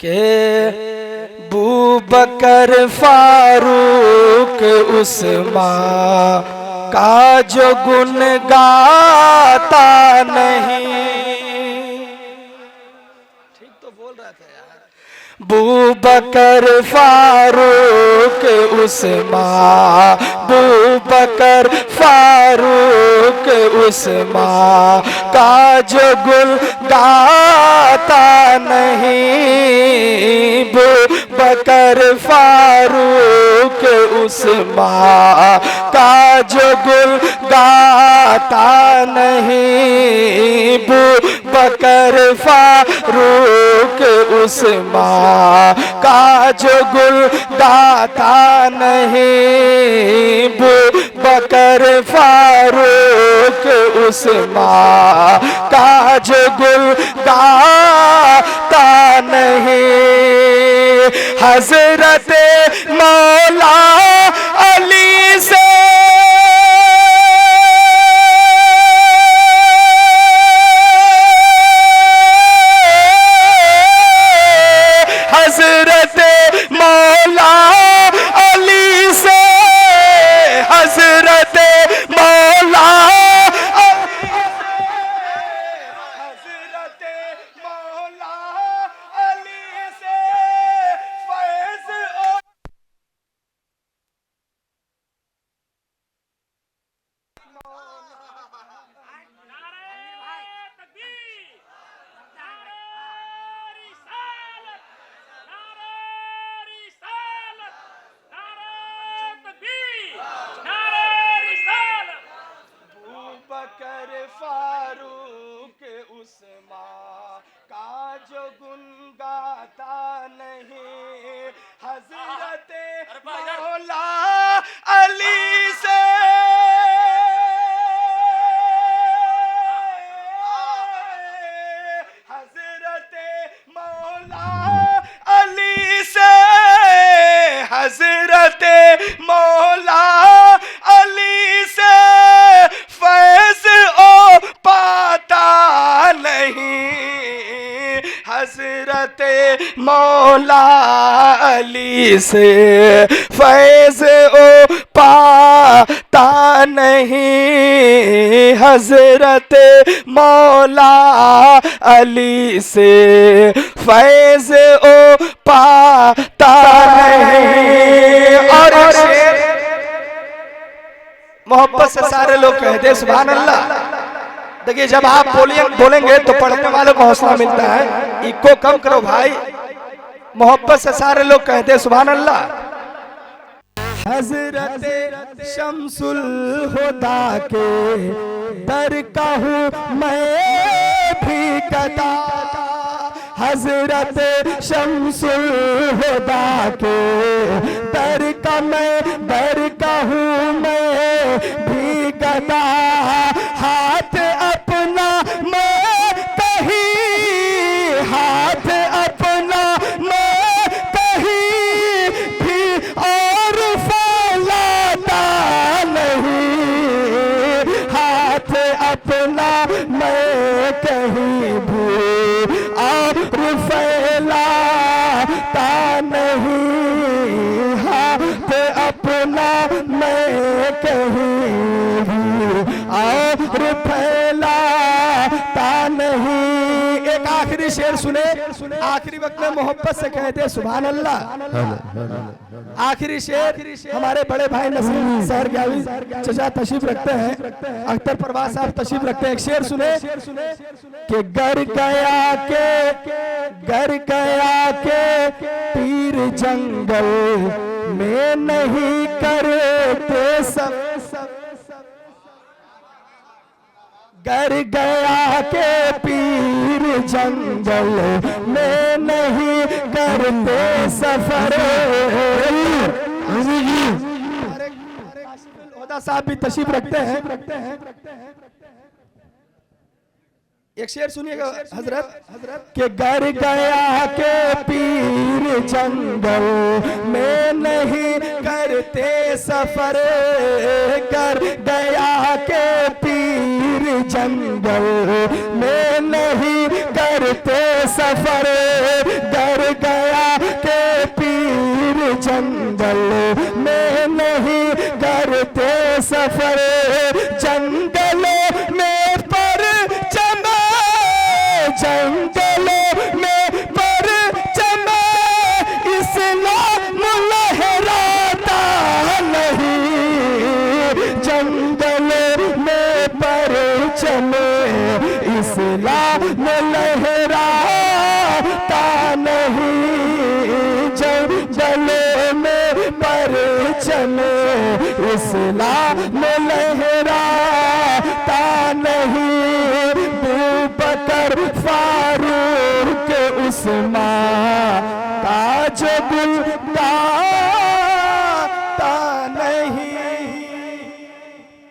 के बूबकर फारूक उस्मान का जो गुण गाता नहीं। ठीक तो बोल रहा था यार। बूबकर फारूक उस्मान, बूबकर फारूक उस्मान का जो गुण गाता नहीं। बूबकर फारूक उस्मान का जो गुण गाता नहीं। बूबकर फारूक उस्मान का जो गुण गाता नहीं। बूबकर फारूक उस्मान का जो गुण गाता नहीं। हजरत मौला अली से हजरत मौला अली से हजरत मौला हजरत मौला अली से फैज़ बूबकर फारूक उस्मान का जो गुण गाता नहीं। हजरत मौला अली से हजरत मौला अली से हजरत मौला अली से फैज़ ओ पाता नहीं। हजरत मौला अली से फैज़ ओ पाता नहीं। हजरत मौला अली से फैज़ ओ पाता नहीं। और मोहब्बत से सारे लोग कहते हैं सुभान अल्लाह। देखिए जब आप बोलेंगे तो पढ़ने वालों को हौसला मिलता है। इको कम करो भाई। मोहब्बत से सारे लोग कहते हैं सुभान अल्लाह। हजरत शम्सुल हुदा के दर का हूँ मैं भी गदा। हजरत शम्सुल हुदा के दर का हूँ मैं भी गदा। हाथ अपना मैं कहीं हाथ अपना मैं कहीं भी और फैलाता नहीं। हाथ अपना मैं कहीं भी और फैलाता नहीं। हाथ अपना मैं कहीं भी और फैलाता नहीं। एक आखिरी शेर सुने। आखिरी वक्त में मोहब्बत से कहते सुभान अल्लाह। आखिरी शेर हमारे बड़े भाई नसीम सहर ग्यावी चचा तशरीफ रखते हैं। अख्तर परवाज साहब तशरीफ रखते हैं। एक शेर सुने कि घर गया के पीर जंगल में नहीं करते सब। घर गया के पीर जंगल में नहीं करते सफर। साहब भी तशरीफ रखते हैं। एक शेर सुनिएगा हजरत के घर गया के पीर जंगल में नहीं करते सफर। घर गया के पीर जंगल में नहीं करते सफर। घर गया सफर जंगलों में परचम, जंगलों में परचम इस्लाम लहराता नहीं, जंगलों में परचम इस्लाम लहराता नहीं, जंगलों में परचम इस्लाम